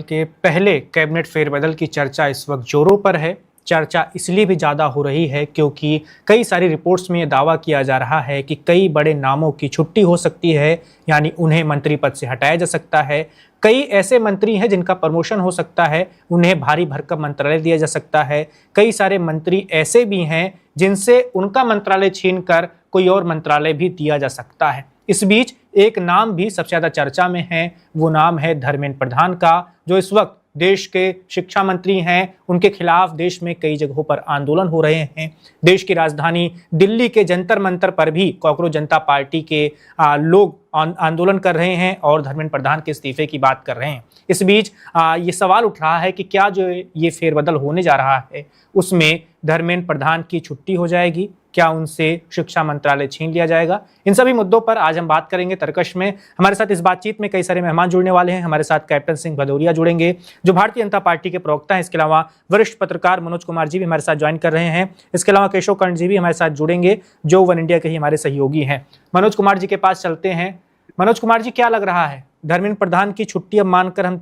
साल के पहले कैबिनेट फेरबदल की चर्चा इस वक्त जोरों पर है। चर्चा इसलिए भी ज़्यादा हो रही है क्योंकि कई सारी रिपोर्ट्स में ये दावा किया जा रहा है कि कई बड़े नामों की छुट्टी हो सकती है, यानी उन्हें मंत्री पद से हटाया जा सकता है। कई ऐसे मंत्री हैं जिनका प्रमोशन हो सकता है, उन्हें भारी भरकम मंत्रालय दिया जा सकता है। कई सारे मंत्री ऐसे भी हैं जिनसे उनका मंत्रालय छीनकर कोई और मंत्रालय भी दिया जा सकता है। इस बीच एक नाम भी सबसे ज़्यादा चर्चा में है, वो नाम है धर्मेंद्र प्रधान का, जो इस वक्त देश के शिक्षा मंत्री हैं। उनके खिलाफ देश में कई जगहों पर आंदोलन हो रहे हैं। देश की राजधानी दिल्ली के जंतर मंतर पर भी कॉकरोच जनता पार्टी के लोग आंदोलन कर रहे हैं और धर्मेंद्र प्रधान के इस्तीफे की बात कर रहे हैं। इस बीच ये सवाल उठ रहा है कि क्या जो ये फेरबदल होने जा रहा है उसमें धर्मेंद्र प्रधान की छुट्टी हो जाएगी, क्या उनसे शिक्षा मंत्रालय छीन लिया जाएगा। इन सभी मुद्दों पर आज हम बात करेंगे तर्कश में। हमारे साथ इस बातचीत में कई सारे मेहमान जुड़ने वाले हैं। हमारे साथ कैप्टन सिंह भदौरिया जुड़ेंगे जो भारतीय जनता पार्टी के प्रवक्ता हैं। इसके अलावा वरिष्ठ पत्रकार मनोज कुमार जी भी हमारे साथ ज्वाइन कर रहे हैं। इसके अलावा केशव कर्ण जी भी हमारे साथ जुड़ेंगे जो वन इंडिया के ही हमारे सहयोगी हैं। मनोज कुमार जी के पास चलते हैं। मनोज कुमार जी, क्या लग रहा है, धर्मेंद्र प्रधान की छुट्टी अब मानकर हम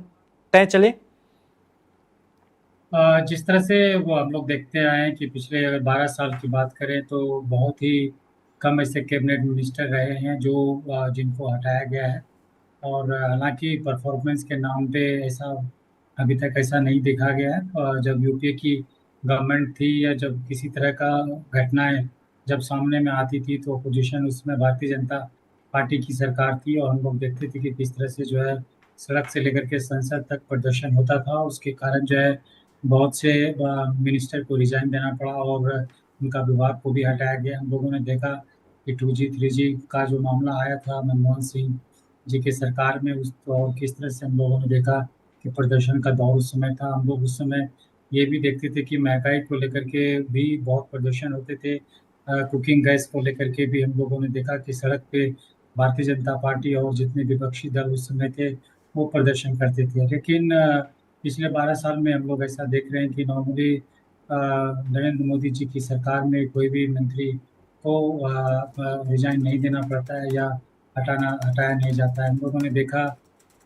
तय चले? जिस तरह से वो हम लोग देखते आए हैं कि पिछले अगर 12 साल की बात करें तो बहुत ही कम ऐसे कैबिनेट मिनिस्टर रहे हैं जो जिनको हटाया गया है। और हालांकि परफॉर्मेंस के नाम पे ऐसा अभी तक ऐसा नहीं देखा गया है। जब यूपीए की गवर्नमेंट थी या जब किसी तरह का घटनाएं जब सामने में आती थी तो अपोजिशन उसमें भारतीय जनता पार्टी की सरकार थी और हम लोग देखते थे कि किस तरह से जो है सड़क से लेकर के संसद तक प्रदर्शन होता था। उसके कारण जो है बहुत से मिनिस्टर को रिजाइन देना पड़ा और उनका विभाग को भी हटाया गया। हम लोगों ने देखा कि 2G 3G का जो मामला आया था मनमोहन सिंह जी के सरकार में, उस और किस तरह से हम लोगों ने देखा कि प्रदर्शन का दौर उस समय था। हम लोग उस समय ये भी देखते थे कि महंगाई को लेकर के भी बहुत प्रदर्शन होते थे। कुकिंग गैस को लेकर के भी हम लोगों ने देखा कि सड़क पे भारतीय जनता पार्टी और जितने विपक्षी दल उस समय थे वो प्रदर्शन करते थे। लेकिन पिछले 12 साल में हम लोग ऐसा देख रहे हैं कि नॉर्मली नरेंद्र मोदी जी की सरकार में कोई भी मंत्री को रिजाइन नहीं देना पड़ता है या हटाया नहीं जाता है। हम लोगों ने देखा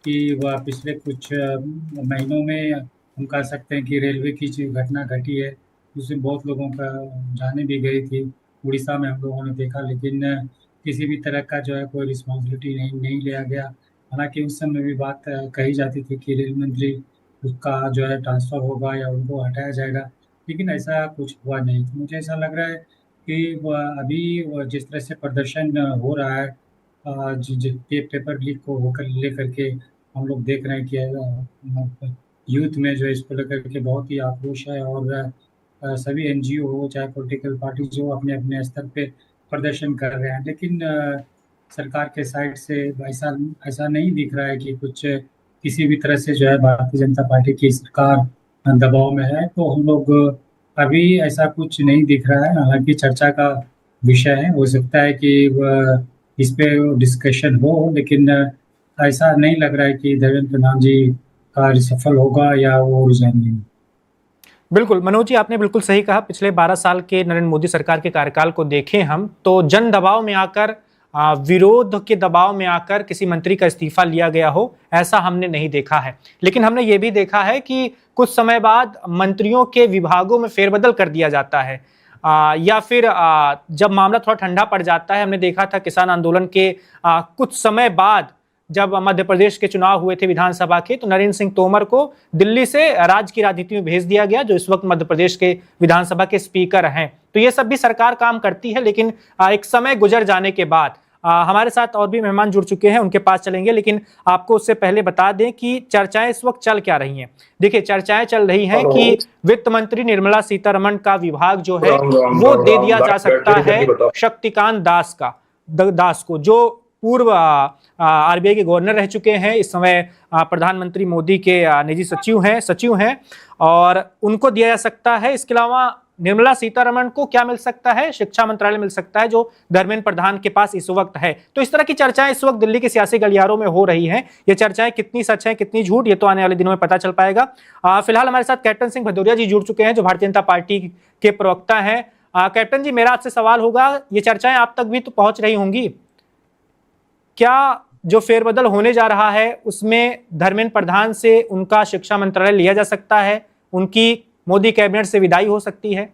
कि वह पिछले कुछ महीनों में हम कह सकते हैं कि रेलवे की जो घटना घटी है उसमें बहुत लोगों का जाने भी गई थी। उड़ीसा में हम लोगों ने देखा, लेकिन किसी भी तरह का जो है कोई रिस्पॉन्सिबिलिटी नहीं लिया गया। हालांकि उस समय भी बात कही जाती थी कि रेल मंत्री उसका जो है ट्रांसफ़र होगा या उनको हटाया जाएगा, लेकिन ऐसा कुछ हुआ नहीं। तो मुझे ऐसा लग रहा है कि अभी जिस तरह से प्रदर्शन हो रहा है पेपर लीक को होकर लेकर के हम लोग देख रहे हैं कि यूथ में जो है इसको लेकर के बहुत ही आक्रोश है और सभी एनजीओ हो चाहे पॉलिटिकल पार्टी जो अपने अपने स्तर पे प्रदर्शन कर रहे हैं। लेकिन सरकार के साइड से ऐसा ऐसा नहीं दिख रहा है कि कुछ किसी भी तरह से जो है भारतीय जनता पार्टी की सरकार दबाव में है। तो हम लोग अभी ऐसा कुछ नहीं दिख रहा है। हालांकि चर्चा का विषय है, हो सकता है कि इस पे डिस्कशन हो, लेकिन ऐसा नहीं लग रहा है कि धर्मेंद्र प्रधान जी का सफल होगा या वो रिजाइन देंगे। बिल्कुल मनोज जी, आपने बिल्कुल सही कहा। पिछले 12 साल के नरेंद्र मोदी सरकार के कार्यकाल को देखें हम तो जन दबाव में आकर, विरोध के दबाव में आकर किसी मंत्री का इस्तीफा लिया गया हो, ऐसा हमने नहीं देखा है। लेकिन हमने ये भी देखा है कि कुछ समय बाद मंत्रियों के विभागों में फेरबदल कर दिया जाता है, या फिर जब मामला थोड़ा ठंडा पड़ जाता है। हमने देखा था किसान आंदोलन के कुछ समय बाद जब मध्य प्रदेश के चुनाव हुए थे विधानसभा के, तो नरेंद्र सिंह तोमर को दिल्ली से राज्य की राजनीति में भेज दिया गया, जो इस वक्त मध्य प्रदेश के विधानसभा के स्पीकर हैं। तो ये सब भी सरकार काम करती है, लेकिन एक समय गुजर जाने के बाद हमारे साथ और भी मेहमान जुड़ चुके हैं, उनके पास चलेंगे। लेकिन आपको उससे पहले बता दें कि चर्चाएं इस वक्त चल क्या रही हैं। देखिए, चर्चाएं चल रही हैं कि वित्त मंत्री निर्मला सीतारमण का विभाग जो है वो दे दिया जा सकता है शक्तिकांत दास को, जो पूर्व आरबीआई के गवर्नर रह चुके हैं, इस समय प्रधानमंत्री मोदी के निजी सचिव हैं और उनको दिया जा सकता है। इसके अलावा निर्मला सीतारमण को क्या मिल सकता है? शिक्षा मंत्रालय मिल सकता है, जो धर्मेंद्र प्रधान के पास इस वक्त है। तो इस तरह की चर्चाएं इस वक्त दिल्ली के सियासी गलियारों में हो रही हैं। ये चर्चाएं कितनी सच हैं, कितनी झूठ, ये तो आने वाले दिनों में पता चल पाएगा। फिलहाल हमारे साथ कैप्टन सिंह भदौरिया जी जुड़ चुके हैं, जो भारतीय जनता पार्टी के प्रवक्ता हैं। कैप्टन जी, मेरा आपसे सवाल होगा, ये चर्चाएं आप तक भी तो पहुंच रही होंगी, क्या जो फेरबदल होने जा रहा है उसमें धर्मेंद्र प्रधान से उनका शिक्षा मंत्रालय लिया जा सकता है, उनकी मोदी कैबिनेट से विदाई हो सकती है?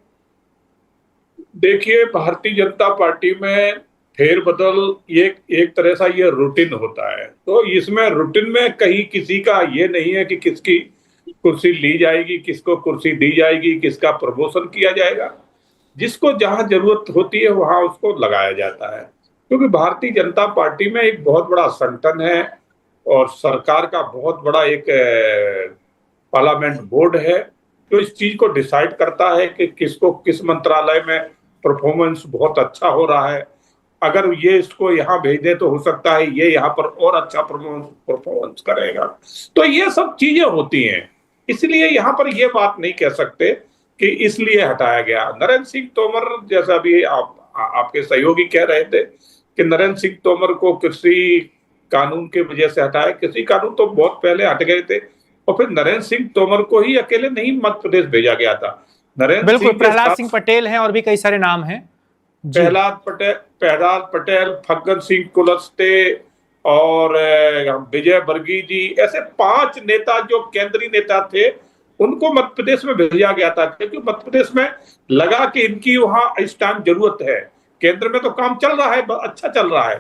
देखिए, भारतीय जनता पार्टी में फेरबदल ये एक तरह सा ये रूटीन होता है, तो इसमें रूटीन में कहीं किसी का ये नहीं है कि किसकी कुर्सी ली जाएगी, किसको कुर्सी दी जाएगी, किसका प्रमोशन किया जाएगा। जिसको जहां जरूरत होती है वहां उसको लगाया जाता है, क्योंकि भारतीय जनता पार्टी में एक बहुत बड़ा संगठन है और सरकार का बहुत बड़ा एक पार्लियामेंट बोर्ड है जो इस चीज को डिसाइड करता है कि किसको किस मंत्रालय में परफॉर्मेंस बहुत अच्छा हो रहा है। अगर ये इसको यहाँ भेज दे तो हो सकता है ये यहाँ पर और अच्छा परफॉर्मेंस करेगा। तो ये सब चीजें होती हैं, इसलिए यहाँ पर ये बात नहीं कह सकते कि इसलिए हटाया गया। नरेंद्र सिंह तोमर, जैसा भी आपके सहयोगी कह रहे थे कि नरेंद्र सिंह तोमर को कृषि कानून की वजह से हटाया। कृषि कानून तो बहुत पहले हट गए थे और फिर नरेंद्र सिंह तोमर को ही अकेले नहीं मध्य प्रदेश भेजा गया था। बिल्कुल, प्रहलाद सिंह पटेल हैं और भी कई सारे नाम हैं। प्रहलाद पटेल, फग्गन सिंह कुलस्ते और विजय वर्गीय जी, ऐसे 5 नेता जो केंद्रीय नेता थे उनको मध्य प्रदेश में भेजा गया था, क्योंकि मध्य प्रदेश में लगा कि इनकी वहां इस टाइम जरूरत है। केंद्र में तो काम चल रहा है, अच्छा चल रहा है,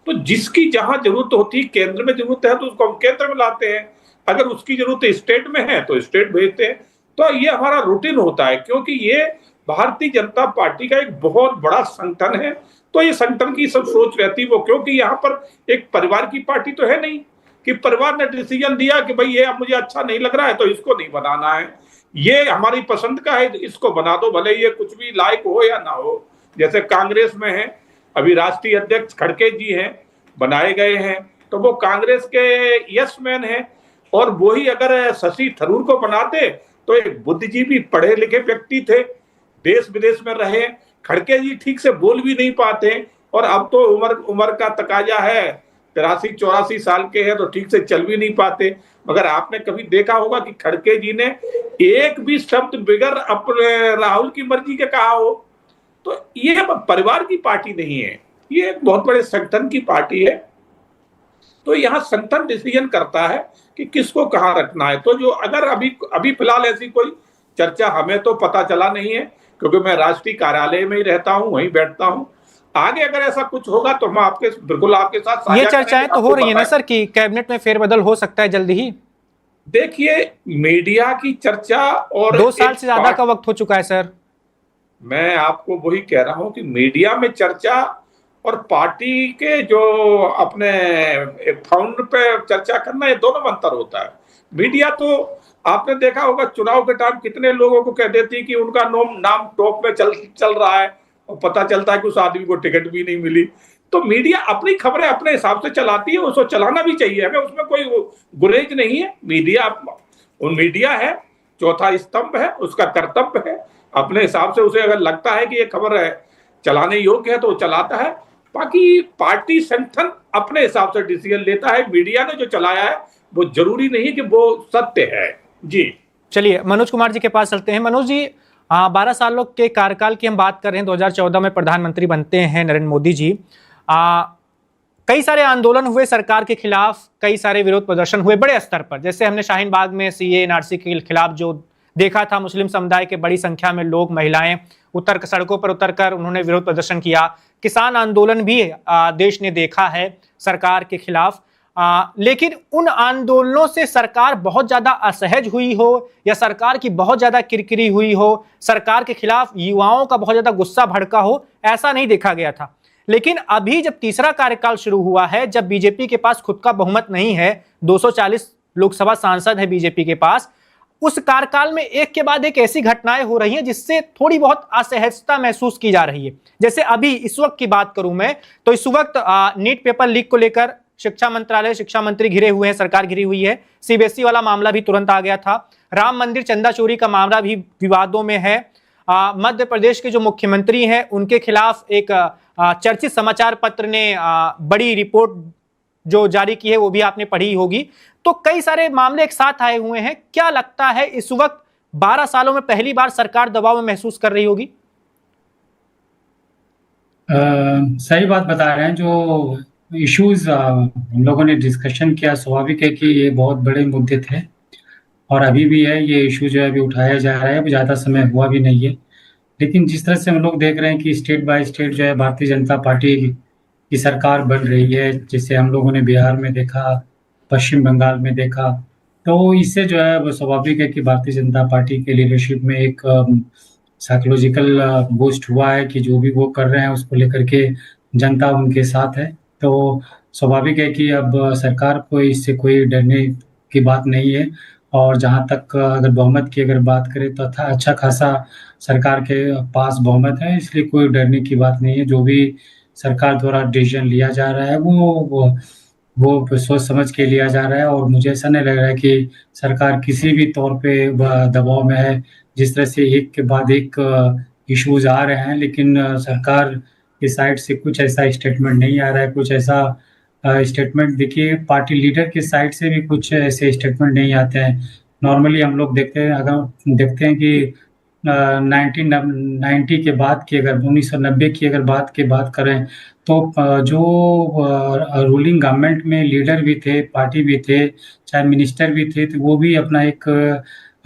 तो जिसकी जहां जरूरत होती है, केंद्र में जरूरत है तो उसको हम केंद्र में लाते हैं, अगर उसकी जरूरत स्टेट में है तो स्टेट भेजते हैं। तो ये हमारा रूटीन होता है, क्योंकि ये भारतीय जनता पार्टी का एक बहुत बड़ा संगठन है। तो ये संगठन की सब सोच रहती वो, क्योंकि यहाँ पर एक परिवार की पार्टी तो है नहीं कि परिवार ने डिसीजन दिया कि भाई ये अब मुझे अच्छा नहीं लग रहा है तो इसको नहीं बनाना है, ये हमारी पसंद का है इसको बना दो, भले ये कुछ भी लायक हो या ना हो। जैसे कांग्रेस में है, अभी राष्ट्रीय अध्यक्ष खड़गे जी हैं, बनाए गए हैं, तो वो कांग्रेस के यस मैन है। और वही अगर शशि थरूर को बनाते तो एक बुद्धिजीवी पढ़े लिखे व्यक्ति थे, देश विदेश में रहे। खड़गे जी ठीक से बोल भी नहीं पाते और अब तो उम्र का तकाजा है, 83-84 साल के हैं तो ठीक से चल भी नहीं पाते। मगर आपने कभी देखा होगा कि खड़गे जी ने एक भी शब्द बगैर अपने राहुल की मर्जी के कहा हो? तो ये परिवार की पार्टी नहीं है, ये एक बहुत बड़े संगठन की पार्टी है। तो यहाँ संगठन डिसीजन करता है कि किसको कहाँ रखना है। तो जो अगर अभी फिलहाल ऐसी कोई चर्चा हमें तो पता चला नहीं है, क्योंकि मैं राष्ट्रीय कार्यालय में ही रहता हूँ, वहीं बैठता हूँ। आगे अगर ऐसा कुछ होगा तो हम बिल्कुल आपके साथ ये चर्चाएं तो हो रही है ना सर कि कैबिनेट में फेरबदल हो सकता है जल्दी ही? देखिए, मीडिया की चर्चा और 2 साल से ज्यादा का वक्त हो चुका है सर। मैं आपको वही कह रहा हूं कि मीडिया में चर्चा और पार्टी के जो अपने फाउंडर पे चर्चा करना, ये दोनों में अंतर होता है। मीडिया तो आपने देखा होगा चुनाव के टाइम कितने लोगों को कह देती कि उनका नाम टॉप में चल रहा है और पता चलता है कि उस आदमी को टिकट भी नहीं मिली। तो मीडिया अपनी खबरें अपने हिसाब से चलाती है, उसको चलाना भी चाहिए, हमें उसमें कोई गुरेज नहीं है। मीडिया है, चौथा स्तंभ है, उसका कर्तव्य है अपने हिसाब से, उसे अगर लगता है कि ये खबर है चलाने योग्य है तो वो चलाता है। बाकी पार्टी संगठन अपने हिसाब से डिसीजन लेता है, मीडिया ने जो चलाया है वो जरूरी नहीं कि वो सत्य है। जी चलिए मनोज कुमार जी के पास चलते हैं। मनोज जी, 12 सालों के कार्यकाल की हम बात कर रहे हैं। 2014 में प्रधानमंत्री बनते हैं नरेंद्र मोदी जी। कई सारे आंदोलन हुए सरकार के खिलाफ, कई सारे विरोध प्रदर्शन हुए बड़े स्तर पर। जैसे हमने शाहीन बाग में सीए एनआरसी के खिलाफ जो देखा था, मुस्लिम समुदाय के बड़ी संख्या में लोग, महिलाएं सड़कों पर उतरकर उन्होंने विरोध प्रदर्शन किया। किसान आंदोलन भी देश ने देखा है सरकार के खिलाफ। लेकिन उन आंदोलनों से सरकार बहुत ज्यादा असहज हुई हो या सरकार की बहुत ज्यादा किरकिरी हुई हो, सरकार के खिलाफ युवाओं का बहुत ज्यादा गुस्सा भड़का हो, ऐसा नहीं देखा गया था। लेकिन अभी जब तीसरा कार्यकाल शुरू हुआ है, जब बीजेपी के पास खुद का बहुमत नहीं है, 240 लोकसभा सांसद है बीजेपी के पास, उस कार्यकाल में एक के बाद एक ऐसी घटनाएं हो रही हैं जिससे थोड़ी बहुत असहजता महसूस की जा रही है। जैसे अभी इस वक्त की बात करूं मैं तो इस वक्त नीट पेपर लीक को लेकर शिक्षा मंत्रालय, शिक्षा मंत्री घिरे हुए हैं, सरकार घिरी हुई है। सीबीएसई वाला मामला भी तुरंत आ गया था। राम मंदिर चंदा चोरी का मामला भी विवादों में है। मध्य प्रदेश के जो मुख्यमंत्री हैं उनके खिलाफ एक चर्चित समाचार पत्र ने बड़ी रिपोर्ट जो जारी की है, वो भी आपने पढ़ी होगी। तो कई सारे मामले एक साथ आए हुए हैं। क्या लगता है इस वक्त 12 सालों में पहली बार सरकार दबाव में महसूस कर रही होगी? सही बात बता रहे हैं। जो इश्यूज हम लोगों ने डिस्कशन किया। स्वाभाविक है कि ये बहुत बड़े मुद्दे थे और अभी भी है, ये इशू जो है अभी उठाया जा रहा है, अभी ज़्यादा समय हुआ भी नहीं है। लेकिन जिस तरह से हम लोग देख रहे हैं कि स्टेट बाय स्टेट जो है भारतीय जनता पार्टी की सरकार बन रही है, जिसे हम लोगों ने बिहार में देखा, पश्चिम बंगाल में देखा, तो इससे जो है वो स्वाभाविक है कि भारतीय जनता पार्टी के लीडरशिप में एक साइकोलॉजिकल बूस्ट हुआ है कि जो भी वो कर रहे हैं उसको लेकर के जनता उनके साथ है। तो स्वाभाविक है कि अब सरकार को इससे कोई डरने की बात नहीं है। और जहाँ तक अगर बहुमत की अगर बात करें तो अच्छा खासा सरकार के पास बहुमत है, इसलिए कोई डरने की बात नहीं है। जो भी सरकार द्वारा डिसीजन लिया जा रहा है वो सोच समझ के लिया जा रहा है और मुझे ऐसा नहीं लग रहा है कि सरकार किसी भी तौर पे दबाव में है। जिस तरह से एक के बाद एक इश्यूज आ रहे हैं, लेकिन सरकार की साइड से कुछ ऐसा स्टेटमेंट नहीं आ रहा है। कुछ ऐसा स्टेटमेंट देखिए, पार्टी लीडर की साइड से भी कुछ ऐसे स्टेटमेंट नहीं आते हैं। नॉर्मली हम लोग देखते हैं कि 1990 के बाद की अगर 1990 की अगर बात करें तो जो रूलिंग गवर्नमेंट में लीडर भी थे, पार्टी भी थे, चाहे मिनिस्टर भी थे, तो वो भी अपना एक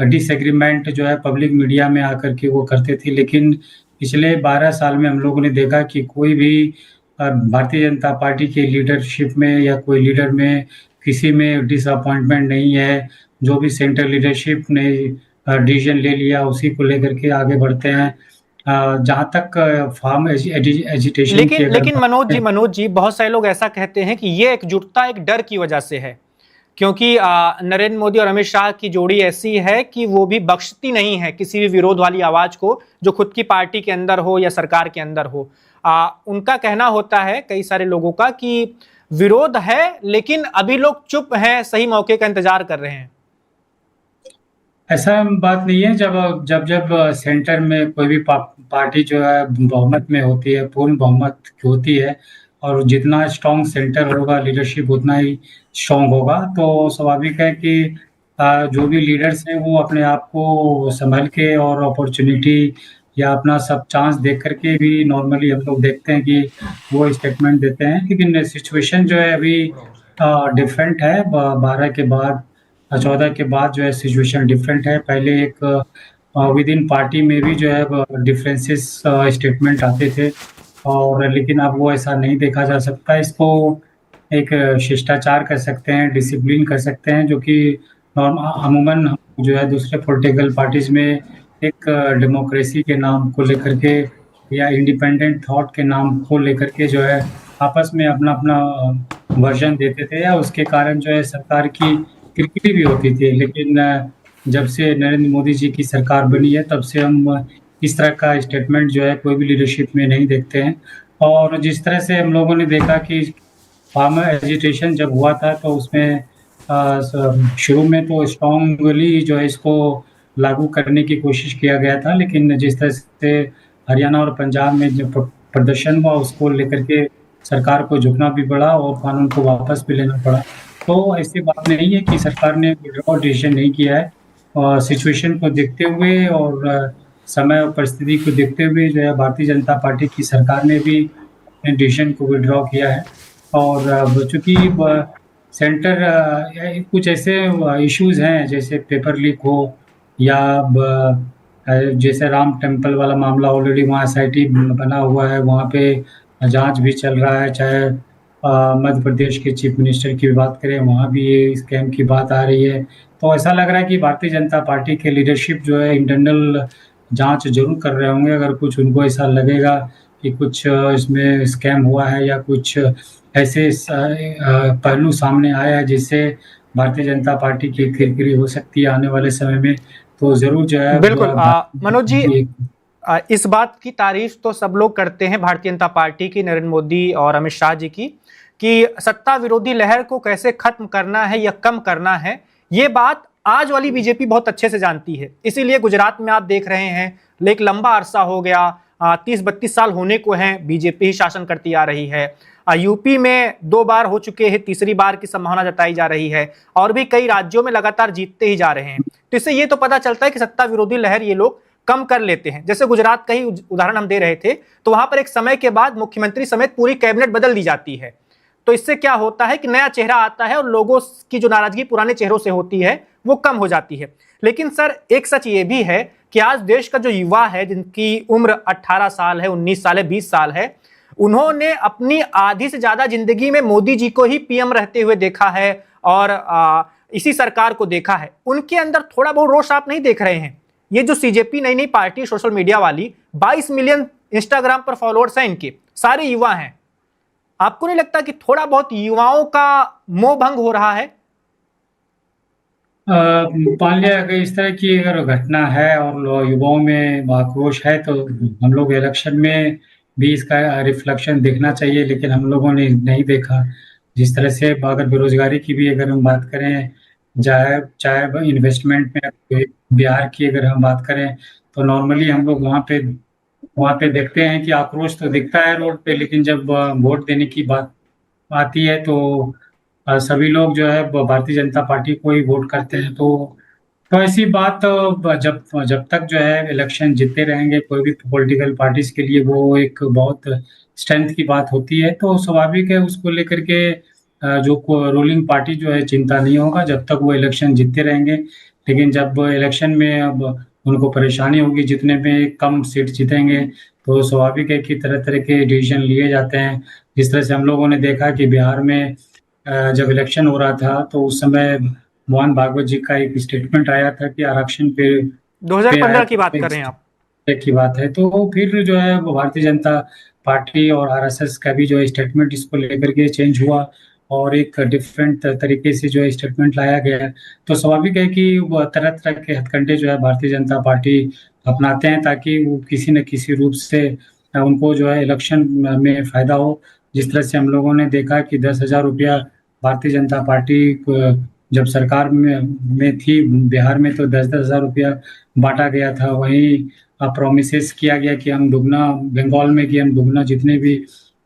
डिसएग्रीमेंट जो है पब्लिक मीडिया में आकर के वो करते थे। लेकिन पिछले 12 साल में हम लोगों ने देखा कि कोई भी भारतीय जनता पार्टी के लीडरशिप में या कोई लीडर में किसी में डिसअपॉइंटमेंट नहीं है। जो भी सेंट्रल लीडरशिप ने डिसीजन ले लिया उसी को लेकर के आगे बढ़ते हैं। जहाँ तक फार्म एजिटेशन की लेकिन अगर लेकिन मनोज जी बहुत सारे लोग ऐसा कहते हैं कि ये एकजुटता एक डर की वजह से है, क्योंकि नरेंद्र मोदी और अमित शाह की जोड़ी ऐसी है कि वो भी बख्शती नहीं है किसी भी विरोध वाली आवाज को, जो खुद की पार्टी के अंदर हो या सरकार के अंदर हो। उनका कहना होता है कई सारे लोगों का कि विरोध है लेकिन अभी लोग चुप हैं, सही मौके का इंतजार कर रहे हैं। ऐसा बात नहीं है। जब सेंटर में कोई भी पार्टी जो है बहुमत में होती है, पूर्ण बहुमत की होती है, और जितना स्ट्रॉन्ग सेंटर होगा लीडरशिप उतना ही स्ट्रॉन्ग होगा। तो स्वाभाविक है कि जो भी लीडर्स हैं वो अपने आप को संभल के और अपॉर्चुनिटी या अपना सब चांस देख करके भी नॉर्मली हम लोग देखते हैं कि वो स्टेटमेंट देते हैं। लेकिन सिचुएशन जो है अभी डिफरेंट है। 12 के बाद 14 के बाद जो है सिचुएशन डिफरेंट है। पहले एक विद इन पार्टी में भी जो है डिफरेंसेस स्टेटमेंट आते थे, और लेकिन अब वो ऐसा नहीं देखा जा सकता। इसको एक शिष्टाचार कर सकते हैं, डिसिप्लिन कर सकते हैं, जो कि अमूमन जो है दूसरे पॉलिटिकल पार्टीज में एक डेमोक्रेसी के नाम को लेकर के या इंडिपेंडेंट थॉट के नाम को लेकर के जो है आपस में अपना अपना वर्जन देते थे, या उसके कारण जो है सरकार की किरकिरी भी होती थी। लेकिन जब से नरेंद्र मोदी जी की सरकार बनी है तब से हम इस तरह का स्टेटमेंट जो है कोई भी लीडरशिप में नहीं देखते हैं। और जिस तरह से हम लोगों ने देखा कि फार्मर एजिटेशन जब हुआ था तो उसमें शुरू में तो स्ट्रांगली जो है इसको लागू करने की कोशिश किया गया था, लेकिन जिस तरह से हरियाणा और पंजाब में जो प्रदर्शन हुआ उसको लेकर के सरकार को झुकना भी पड़ा और कानून को वापस भी लेना पड़ा। तो ऐसी बात नहीं है कि सरकार ने विड्रॉ डिसीजन नहीं किया है, और सिचुएशन को देखते हुए और समय और परिस्थिति को देखते हुए जो है भारतीय जनता पार्टी की सरकार ने भी अपने डिसीजन को विड्रॉ किया है। और चूँकि सेंटर कुछ ऐसे इश्यूज हैं जैसे पेपर लीक हो या जैसे राम टेम्पल वाला मामला, ऑलरेडी वहाँ SIT बना हुआ है, वहाँ पे जांच भी चल रहा है। चाहे मध्य प्रदेश के चीफ मिनिस्टर की बात करें, वहाँ भी ये स्कैम की बात आ रही है। तो ऐसा लग रहा है कि भारतीय जनता पार्टी के लीडरशिप जो है इंटरनल जांच जरूर कर रहे होंगे। अगर कुछ उनको ऐसा लगेगा कि कुछ इसमें स्कैम हुआ है या कुछ ऐसे पहलू सामने आया है जिससे भारतीय जनता पार्टी की किरकिरी हो सकती है आने वाले समय में, तो जरूर जो है। बिल्कुल मनोज जी, इस बात की तारीफ तो सब लोग करते हैं भारतीय जनता पार्टी की, नरेंद्र मोदी और अमित शाह जी की, कि सत्ता विरोधी लहर को कैसे खत्म करना है या कम करना है। ये बात आज वाली बीजेपी बहुत अच्छे से जानती है। इसीलिए गुजरात में आप देख रहे हैं, एक लंबा अरसा हो गया, 30-32 साल होने को हैं, बीजेपी ही शासन करती आ रही है। यूपी में 2 बार हो चुके हैं, तीसरी बार की संभावना जताई जा रही है, और भी कई राज्यों में लगातार जीतते ही जा रहे हैं। तो इससे ये तो पता चलता है कि सत्ता विरोधी लहर ये लोग कम कर लेते हैं। जैसे गुजरात का ही उदाहरण हम दे रहे थे, तो वहां पर एक समय के बाद मुख्यमंत्री समेत पूरी कैबिनेट बदल दी जाती है। तो इससे क्या होता है कि नया चेहरा आता है और लोगों की जो नाराजगी पुराने चेहरों से होती है वो कम हो जाती है। लेकिन सर एक सच ये भी है कि आज देश का जो युवा है, जिनकी उम्र 18 साल है, 19 साल है, 20 साल है, उन्होंने अपनी आधी से ज्यादा जिंदगी में मोदी जी को ही पीएम रहते हुए देखा है और इसी सरकार को देखा है। उनके अंदर थोड़ा बहुत रोष आप नहीं देख रहे हैं? ये जो सीजेपी नई नई पार्टी सोशल मीडिया वाली, 22 मिलियन इंस्टाग्राम पर फॉलोअर्स हैं इनके, सारे युवा हैं। आपको नहीं लगता कि थोड़ा बहुत युवाओं का मोह भंग हो रहा है? मान लिया अगर इस तरह की अगर घटना है और युवाओं में आक्रोश है तो हम लोग इलेक्शन में भी इसका रिफ्लेक्शन देखना चाहिए, लेकिन हम लोगों ने नहीं देखा। जिस तरह से अगर बेरोजगारी की भी अगर हम बात करें, चाहे चाहे इन्वेस्टमेंट में बिहार की अगर हम बात करें, तो नॉर्मली हम लोग वहाँ पे देखते हैं कि आक्रोश तो दिखता है रोड पे, लेकिन जब वोट देने की बात आती है तो सभी लोग जो है भारतीय जनता पार्टी को ही वोट करते हैं। तो ऐसी बात जब जब तक जो है इलेक्शन जीतते रहेंगे कोई भी पॉलिटिकल पार्टीज के लिए, वो एक बहुत स्ट्रेंथ की बात होती है। तो स्वाभाविक है उसको लेकर के जो रूलिंग पार्टी जो है चिंता नहीं होगा जब तक वो इलेक्शन जीतते रहेंगे। लेकिन जब इलेक्शन में अब उनको परेशानी होगी, जितने में कम सीट जीतेंगे, तो स्वाभाविक है कि तरह तरह के डिसीजन लिए जाते हैं। जिस तरह से हम लोगों ने देखा कि बिहार में जब इलेक्शन हो रहा था तो उस समय मोहन भागवत जी का एक स्टेटमेंट आया था कि आरक्षण पे 2015 की बात कर रहे हैं आप? की बात है। तो फिर जो है वो भारतीय जनता पार्टी और आरएसएस का भी जो है स्टेटमेंट इसको लेकर के चेंज हुआ और एक डिफरेंट तरीके से जो है स्टेटमेंट लाया गया है। तो स्वाभाविक है कि वो तरह तरह के हथकंडे जो है भारतीय जनता पार्टी अपनाते हैं ताकि वो किसी न किसी रूप से उनको जो है इलेक्शन में फायदा हो। जिस तरह से हम लोगों ने देखा कि 10,000 रुपया भारतीय जनता पार्टी जब सरकार में थी बिहार में, तो 10,000 रुपया बांटा गया था। वहीं प्रोमिसेस किया गया कि हम दुगना, बंगाल में कि हम दुगना जितने भी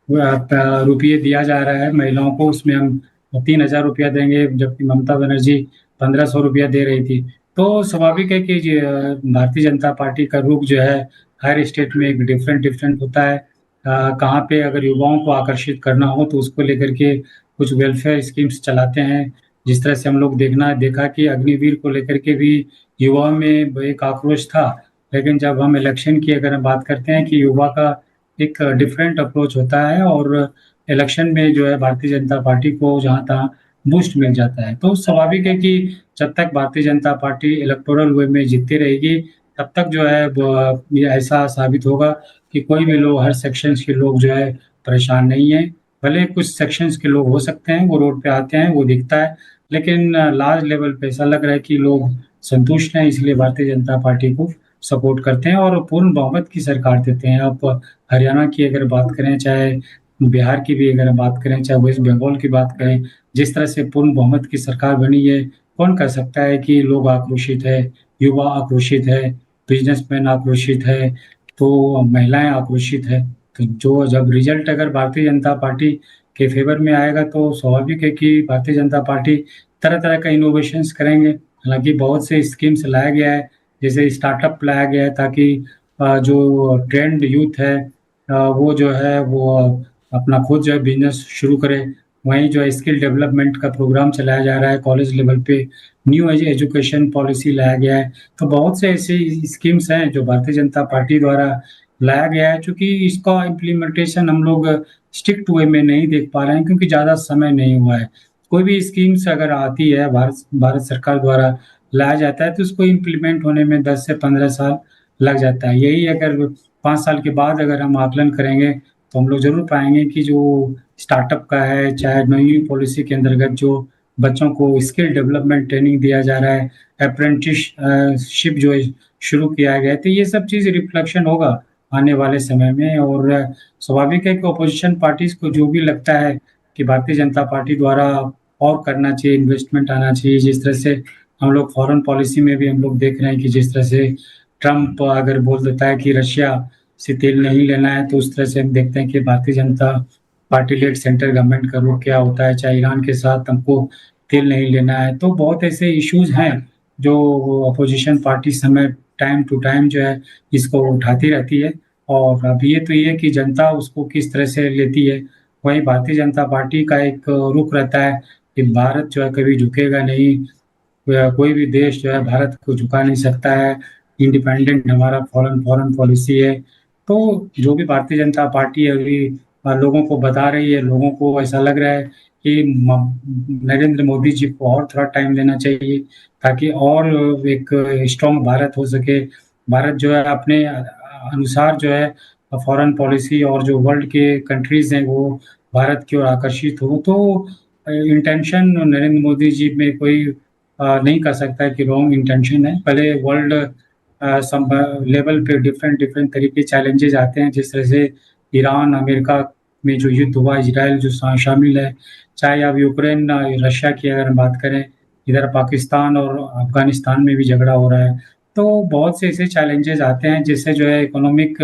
रुपये दिया जा रहा है महिलाओं को, उसमें हम 3,000 रुपया देंगे, जबकि ममता बनर्जी 1,500 रुपया दे रही थी। तो स्वाभाविक है कि भारतीय जनता पार्टी का रुख जो है हर स्टेट में एक डिफरेंट होता है। कहाँ पे अगर युवाओं को आकर्षित करना हो तो उसको लेकर के कुछ वेलफेयर स्कीम्स चलाते हैं। जिस तरह से हम लोग देखा कि अग्निवीर को लेकर के भी युवाओं में एक आक्रोश था, लेकिन जब हम इलेक्शन की अगर हम बात करते हैं कि युवा का एक डिफरेंट अप्रोच होता है और इलेक्शन में जो है भारतीय जनता पार्टी को जहाँ तहाँ बूस्ट मिल जाता है। तो स्वाभाविक है कि जब तक भारतीय जनता पार्टी इलेक्टोरल वे में जीतती रहेगी तब तक जो है ये ऐसा साबित होगा कि कोई भी लोग, हर सेक्शंस के लोग जो है परेशान नहीं है। भले कुछ सेक्शंस के लोग हो सकते हैं वो रोड पे आते हैं, वो दिखता है, लेकिन लार्ज लेवल पे ऐसा लग रहा है कि लोग संतुष्ट हैं, इसलिए भारतीय जनता पार्टी को सपोर्ट करते हैं और पूर्ण बहुमत की सरकार देते हैं। आप हरियाणा की अगर बात करें, चाहे बिहार की भी अगर बात करें, चाहे वेस्ट बंगाल की बात करें, जिस तरह से पूर्ण बहुमत की सरकार बनी है, कौन कह सकता है कि लोग आक्रोशित है, युवा आक्रोशित है, बिजनेसमैन आक्रोशित है, तो महिलाएं आक्रोशित है। तो जो जब रिजल्ट अगर भारतीय जनता पार्टी के फेवर में आएगा तो स्वाभाविक है कि भारतीय जनता पार्टी तरह तरह का इनोवेशंस करेंगे। हालांकि बहुत से स्कीम्स लाया गया है, जैसे स्टार्टअप लाया गया है ताकि जो ट्रेंड यूथ है वो जो है वो अपना खुद जो है बिजनेस शुरू करे। वहीं जो है स्किल डेवलपमेंट का प्रोग्राम चलाया जा रहा है, कॉलेज लेवल पे न्यू एजुकेशन पॉलिसी लाया गया है। तो बहुत से ऐसे स्कीम्स हैं जो भारतीय जनता पार्टी द्वारा लाया गया है। चूंकि इसका इम्प्लीमेंटेशन हम लोग स्ट्रिक्ट वे में नहीं देख पा रहे हैं क्योंकि ज़्यादा समय नहीं हुआ है। कोई भी स्कीम्स अगर आती है भारत सरकार द्वारा लाया जाता है तो उसको इम्प्लीमेंट होने में 10 से 15 साल लग जाता है। यही अगर 5 साल के बाद अगर हम आकलन करेंगे तो हम लोग जरूर पाएंगे कि जो स्टार्टअप का है, चाहे नई पॉलिसी के अंतर्गत जो बच्चों को स्किल डेवलपमेंट ट्रेनिंग दिया जा रहा है, अप्रेंटिसशिप जो शुरू किया गया है, तो ये सब चीज़ रिफ्लेक्शन होगा आने वाले समय में। और स्वाभाविक है कि अपोजिशन पार्टीज को जो भी लगता है कि भारतीय जनता पार्टी द्वारा और करना चाहिए, इन्वेस्टमेंट आना चाहिए, जिस तरह से हम लोग फॉरेन पॉलिसी में भी हम लोग देख रहे हैं कि जिस तरह से ट्रम्प अगर बोल देता है कि रशिया से तेल नहीं लेना है, तो उस तरह से हम देखते हैं कि Bharatiya Janata party lead centre government का रुख क्या होता है। चाहे ईरान के साथ हमको तेल नहीं लेना है, तो बहुत ऐसे इश्यूज हैं जो अपोजिशन पार्टी समय टाइम टू टाइम जो है इसको उठाती रहती है। और अब ये तो ये कि जनता उसको किस तरह से लेती है वहीं भारतीय जनता पार्टी का एक रुख रहता है कि भारत जो है कभी झुकेगा नहीं, कोई भी देश जो है भारत को झुका नहीं सकता है, इंडिपेंडेंट हमारा फॉरेन पॉलिसी है। तो जो भी भारतीय जनता पार्टी अभी लोगों को बता रही है, लोगों को ऐसा लग रहा है कि नरेंद्र मोदी जी को और थोड़ा टाइम देना चाहिए ताकि और एक स्ट्रॉन्ग भारत हो सके। भारत जो है अपने अनुसार जो है फॉरेन पॉलिसी और जो वर्ल्ड के कंट्रीज हैं वो भारत की ओर आकर्षित हो। तो इंटेंशन नरेंद्र मोदी जी में कोई नहीं कर सकता है कि रॉन्ग इंटेंशन है। पहले वर्ल्ड लेवल पे डिफरेंट तरीके चैलेंजेस आते हैं, जिस तरह से ईरान अमेरिका में जो युद्ध हुआ, इजराइल जो शामिल है, चाहे अब यूक्रेन रशिया की अगर हम बात करें, इधर पाकिस्तान और अफगानिस्तान में भी झगड़ा हो रहा है। तो बहुत से ऐसे चैलेंजेस आते हैं जिससे जो है इकोनॉमिक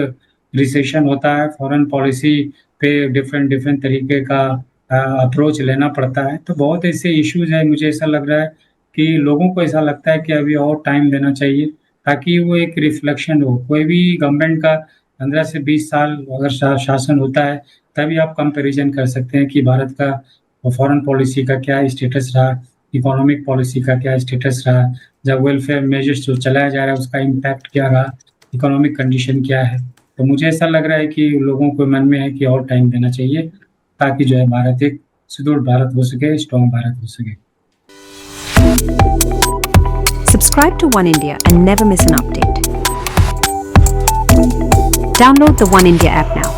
रिसेशन होता है, फॉरेन पॉलिसी पे डिफरेंट तरीके का अप्रोच लेना पड़ता है। तो बहुत ऐसे इश्यूज हैं, मुझे ऐसा लग रहा है कि लोगों को ऐसा लगता है कि अभी और टाइम देना चाहिए ताकि वो एक रिफ्लेक्शन हो। कोई भी गवर्नमेंट का 15 से 20 साल अगर शासन होता है तभी आप कंपैरिजन कर सकते हैं कि भारत का फॉरेन पॉलिसी का क्या स्टेटस रहा, इकोनॉमिक पॉलिसी का क्या स्टेटस रहा, जब वेलफेयर मेजर्स जो चलाया जा रहा है उसका इम्पैक्ट क्या रहा, इकोनॉमिक कंडीशन क्या है। तो मुझे ऐसा लग रहा है कि लोगों को मन में है कि और टाइम देना चाहिए ताकि जो है भारत एक सुदृढ़ भारत हो सके, स्ट्रॉन्ग भारत हो सके। Subscribe to One India and never miss an update. Download the One India app now.